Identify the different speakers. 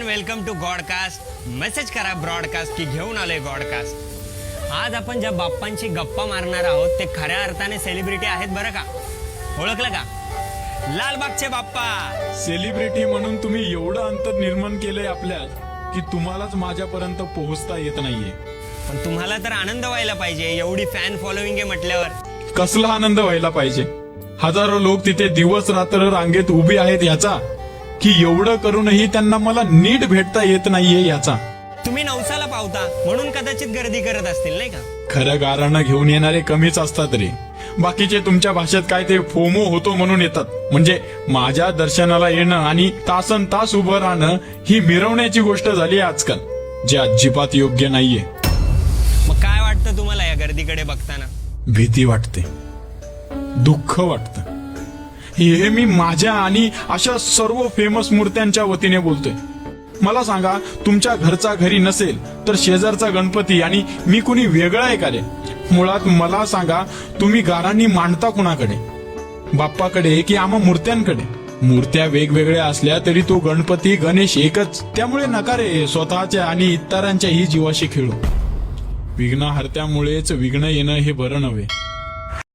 Speaker 1: And welcome to Godcast. Message करा broadcast की घेऊन आलोय गॉडकास्ट. आज आपण ज्या बाप्पांची गप्पा मारणार आहोत ते खऱ्या अर्थाने सेलिब्रिटी आहेत बरं का. ओळखलं का? लालबागचे बाप्पा.
Speaker 2: सेलिब्रिटी म्हणून तुम्ही एवढं अंतर निर्माण केलंय आपल्यात की तुम्हालाच माझ्यापर्यंत पोहोचता येत नाहीये.
Speaker 1: पण तुम्हाला तर आनंद व्हायला पाहिजे, एवढी फॅन फॉलोईंग आहे म्हटल्यावर.
Speaker 2: कसला आनंद व्हायला पाहिजे? हजारो लोक तिथे दिवस रात्र रांगेत उभी आहेत याचा, की एवढं करूनही त्यांना मला नीट भेटता येत नाहीये याचा.
Speaker 1: तुम्ही नवसाला पावता म्हणून कदाचित गर्दी करत असतील नाही का.
Speaker 2: खरं गाराणं घेऊन येणारे कमीच असतात रे. बाकीचे तुमच्या भाषेत काय ते फोमो होतो म्हणून येतात. म्हणजे माझ्या दर्शनाला येणं आणि तासन तास उभं राहणं ही मिरवण्याची गोष्ट झाली आजकाल, जे अजिबात योग्य नाहीये.
Speaker 1: मग काय वाटतं तुम्हाला या गर्दीकडे बघताना?
Speaker 2: भीती वाटते, दुःख वाटतं. हे मी माझ्या आणि अशा सर्व फेमस मूर्त्यांच्या वतीने बोलतोय. मला सांगा, तुमच्या घरचा घरी नसेल तर शेजारचा गणपती आणि मी कुणी वेगळा आहे का रे? मुळात मला सांगा, तुम्ही गारांनी मांडता कुणाकडे? बाप्पाकडे की आम्हा मूर्त्यांकडे? मूर्त्या वेगवेगळ्या असल्या तरी तो गणपती गणेश एकच. त्यामुळे नका रे स्वतःच्या आणि इतरांच्याही जीवाशी खेळू. विघ्नहर्त्यामुळेच विघ्न येणं हे बरं नव्हे.